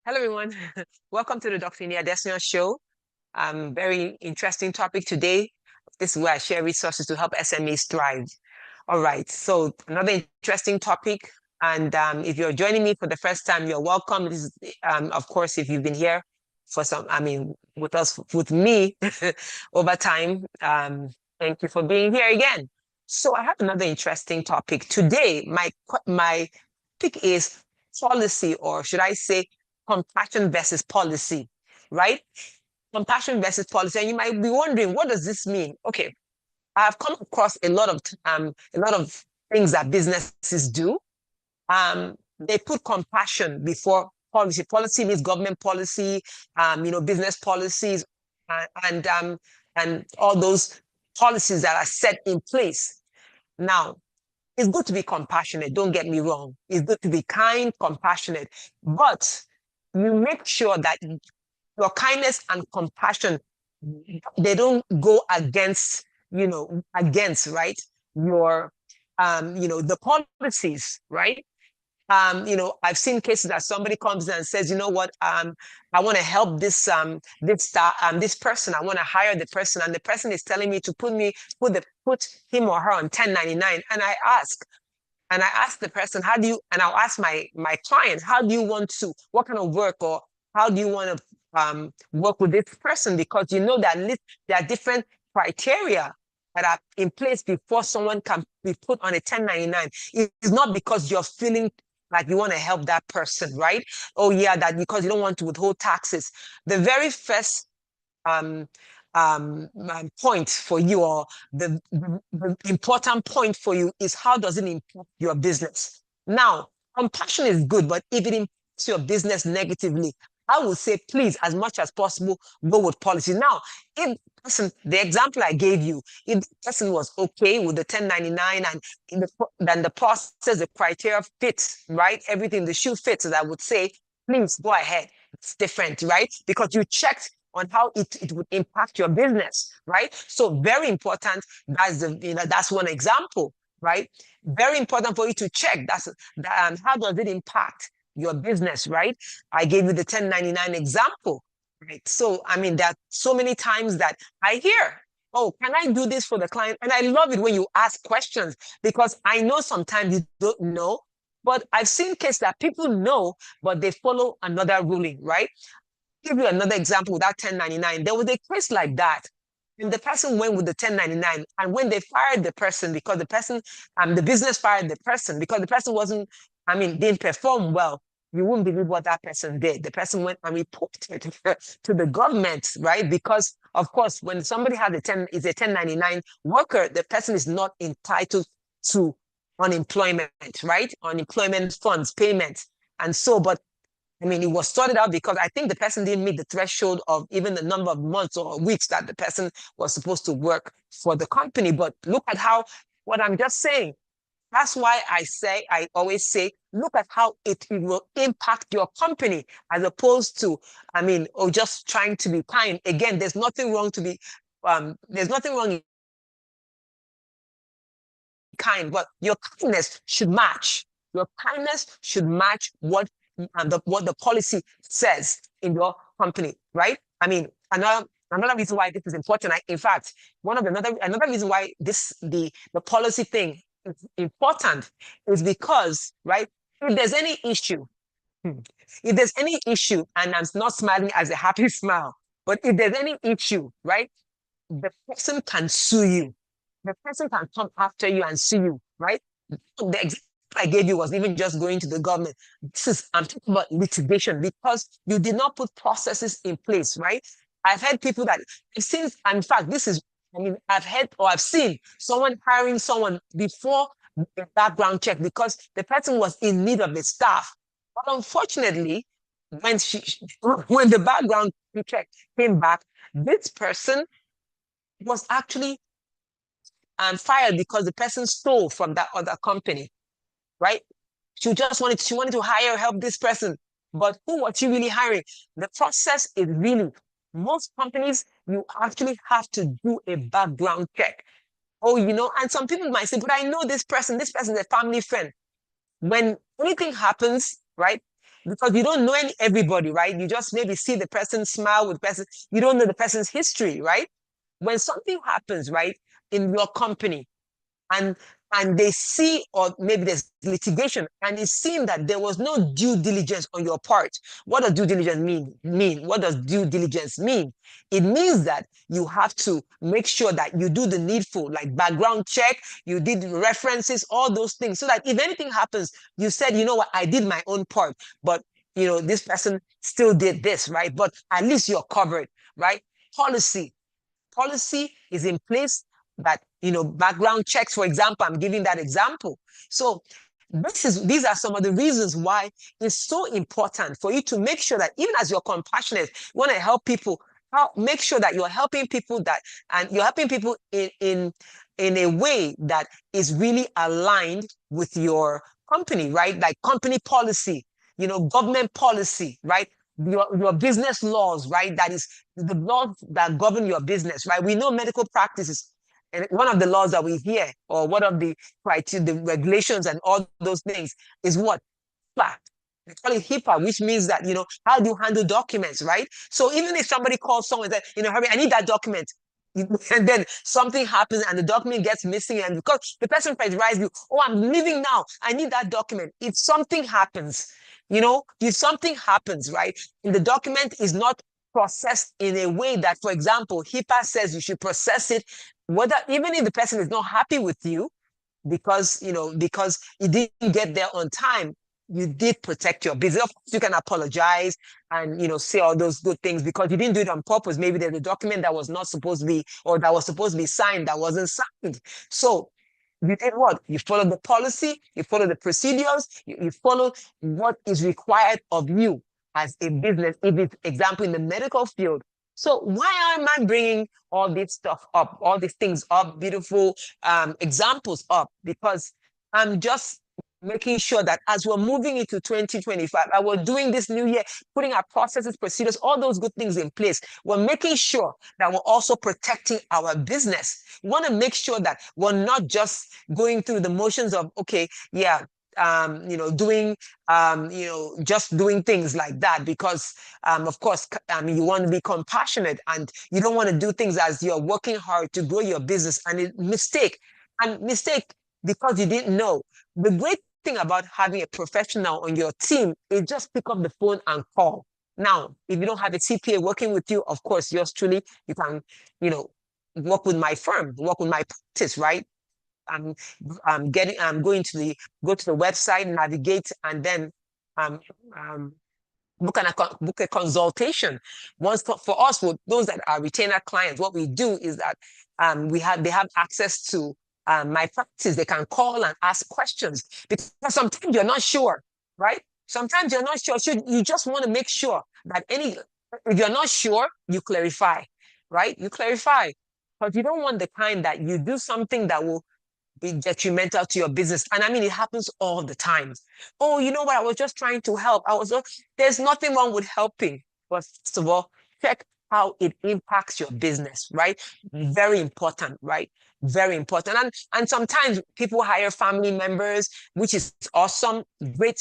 Hello, everyone. Welcome to the Dr. Inia Desnion Show. Very interesting topic today. This is where I share resources to help SMEs thrive. All right, so another interesting topic. And if you're joining me for the first time, you're welcome. This is, of course, if you've been here for with us, with me over time, thank you for being here again. So I have another interesting topic. Today, my topic is policy, or should I say compassion versus policy, right? Compassion versus policy. And you might be wondering, what does this mean? Okay, I've come across a lot of things that businesses do. They put compassion before policy. Policy means government policy, business policies, and and all those policies that are set in place. Now, it's good to be compassionate. Don't get me wrong. It's good to be kind, compassionate, but you make sure that your kindness and compassion, they don't go against, right? Your, the policies, right? I've seen cases that somebody comes and says, you know what, I want to help this person. I want to hire the person, and the person is telling me to put him or her on 1099. And I ask the person, and I'll ask my client, how do you want to, what kind of work, or how do you want to work with this person? Because you know that there are different criteria that are in place before someone can be put on a 1099. It's not because you're feeling like you want to help that person, right? Oh yeah, that because you don't want to withhold taxes. The very first point for you, or the important point for you, is how does it impact your business? Now, compassion is good, but if it impacts your business negatively, I would say, please, as much as possible, go with policy. Now, if the example I gave you, if the person was okay with the 1099 and then the process, the criteria fits, right? Everything, the shoe fits, as I would say, please go ahead. It's different, right? Because you checked on how it would impact your business, right? So very important. That's one example, right? Very important for you to check. How does it impact your business, right? I gave you the 1099 example, right? So, there are so many times that I hear, oh, can I do this for the client? And I love it when you ask questions, because I know sometimes you don't know, but I've seen cases that people know, but they follow another ruling, right? Give you another example with that 1099. There was a case like that. And the person went with the 1099. And when they fired the person, because the business fired the person because the person didn't perform well, you wouldn't believe what that person did. The person went and reported to the government, right? Because, of course, when somebody is a 1099 worker, the person is not entitled to unemployment, right? Unemployment funds, payments. And so, but it was sorted out because I think the person didn't meet the threshold of even the number of months or weeks that the person was supposed to work for the company. But look at what I'm just saying. That's why I always say, look at how it will impact your company, as opposed to, just trying to be kind. Again, there's nothing wrong in kind, but your kindness should match. Your kindness should match what the policy says in your company, right? Another reason why this is important. In fact, another reason why the policy thing is important is because, right? If there's any issue, if there's any issue, and I'm not smiling as a happy smile, but if there's any issue, right, the person can sue you. The person can come after you and sue you, right? The example I gave you was even just going to the government. I'm talking about litigation, because you did not put processes in place, right? I've heard people that, since, in fact, I've seen someone hiring someone before a background check because the person was in need of a staff. But unfortunately, when when the background check came back, this person was actually fired because the person stole from that other company, right? She wanted to help this person. But who was she really hiring? The process is really, most companies, you actually have to do a background check. Oh, and some people might say, but I know this person is a family friend. When anything happens, right? because you don't know everybody, right? You just maybe see the person smile with the person. You don't know the person's history, right? When something happens, right, in your company, and they see, or maybe there's litigation, and it's seen that there was no due diligence on your part. What does due diligence mean? What does due diligence mean? It means that you have to make sure that you do the needful, like background check, you did references, all those things, so that if anything happens, you said, you know what, I did my own part, but this person still did this, right? But at least you're covered, right? Policy is in place, that background checks, for example. I'm giving that example. So these are some of the reasons why it's so important for you to make sure that even as you're compassionate, you want to help people, make sure that you're helping people, and you're helping people in a way that is really aligned with your company, right? Like company policy, government policy, right? Your business laws, right? That is the laws that govern your business, right? We know medical practices, and one of the laws that we hear, or one of the criteria, the regulations and all those things, is what? HIPAA. They call it HIPAA, which means that, how do you handle documents, right? So even if somebody calls someone and says, hurry, I need that document, and then something happens and the document gets missing, and because the person pressurizes you, oh, I'm leaving now, I need that document. If something happens, right, and the document is not processed in a way that, for example, HIPAA says you should process it, even if the person is not happy with you, because you didn't get there on time, you did protect your business. Of course, you can apologize and say all those good things, because you didn't do it on purpose. Maybe there's a document that was not supposed to be, or that was supposed to be signed, that wasn't signed. So you did what? You followed the policy, you followed the procedures, you followed what is required of you as a business, if it's, example, in the medical field. So why am I bringing all this stuff up, all these things up, beautiful examples up? Because I'm just making sure that as we're moving into 2025, and we're doing this new year, putting our processes, procedures, all those good things in place, we're making sure that we're also protecting our business. We want to make sure that we're not just going through the motions of, okay, yeah, doing, just doing things like that, because, of course, you want to be compassionate, and you don't want to do things as you're working hard to grow your business, and mistake because you didn't know. The great thing about having a professional on your team is just pick up the phone and call. Now, if you don't have a CPA working with you, of course, yours truly, you can, work with my firm, work with my practice, right? I'm going to go to the website, navigate, and then book a consultation. Once for us, with those that are retainer clients, what we do is that they have access to my practice. They can call and ask questions, because sometimes you're not sure, right? Sometimes you're not sure. So you just want to make sure that if you're not sure, you clarify, right? You clarify, because you don't want the kind that you do something that will be detrimental to your business. And I mean, it happens all the time. Oh, you know what? I was just trying to help. There's nothing wrong with helping. But first of all, check how it impacts your business, right? Very important, right? Very important. And sometimes people hire family members, which is awesome, great,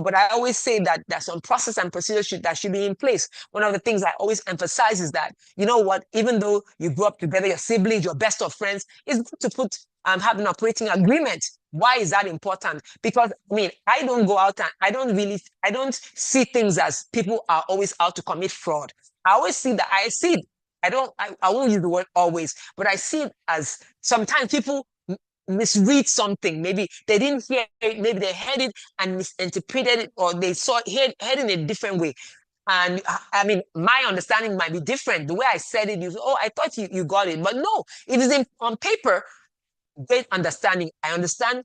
but I always say that there's some process and procedure that should be in place. One of the things I always emphasize is that, you know what, even though you grew up together, your siblings, your best of friends, it's good to have an operating agreement. Why is that important? Because I don't go out and I don't see things as people are always out to commit fraud. I won't use the word always, but I see it as sometimes people misread something. Maybe they didn't hear it, maybe they heard it and misinterpreted it, or they heard in a different way. And my understanding might be different. The way I said it, I thought you got it. But no, it is on paper, great understanding. I understand,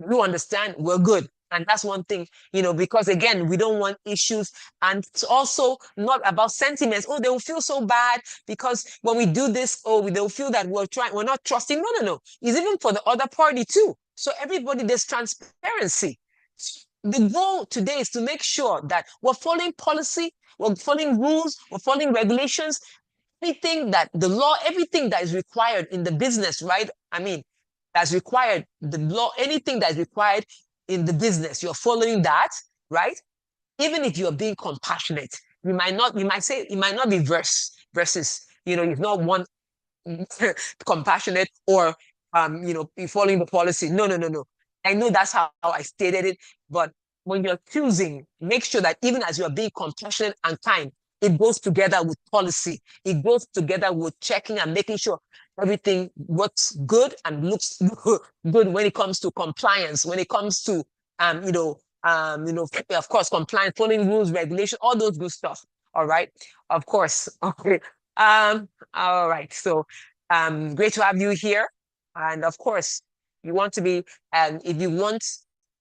you understand, we're good. And that's one thing, because again, we don't want issues. And it's also not about sentiments. Oh, they will feel so bad because when we do this, they'll feel that we're not trusting. No. It's even for the other party too. So everybody, there's transparency. The goal today is to make sure that we're following policy, we're following rules, we're following regulations, everything that the law, everything that is required in the business, right? That's required, the law, anything that is required in the business, you're following that, right? even if you're being compassionate, you might say, it might not be versus, you've not one compassionate or following the policy. No, no, no, no. I know that's how I stated it, but when you're choosing, make sure that even as you're being compassionate and kind, it goes together with policy. It goes together with checking and making sure everything works good and looks good when it comes to compliance, when it comes to of course, compliance, following rules, regulations, all those good stuff. All right. Of course. Okay. All right. So great to have you here. And of course, you want to be, if you want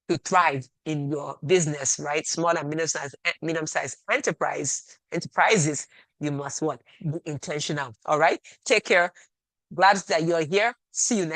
to thrive in your business, right? Small and medium-sized enterprises, you must what? Be intentional. All right. Take care. Glad that you're here. See you next.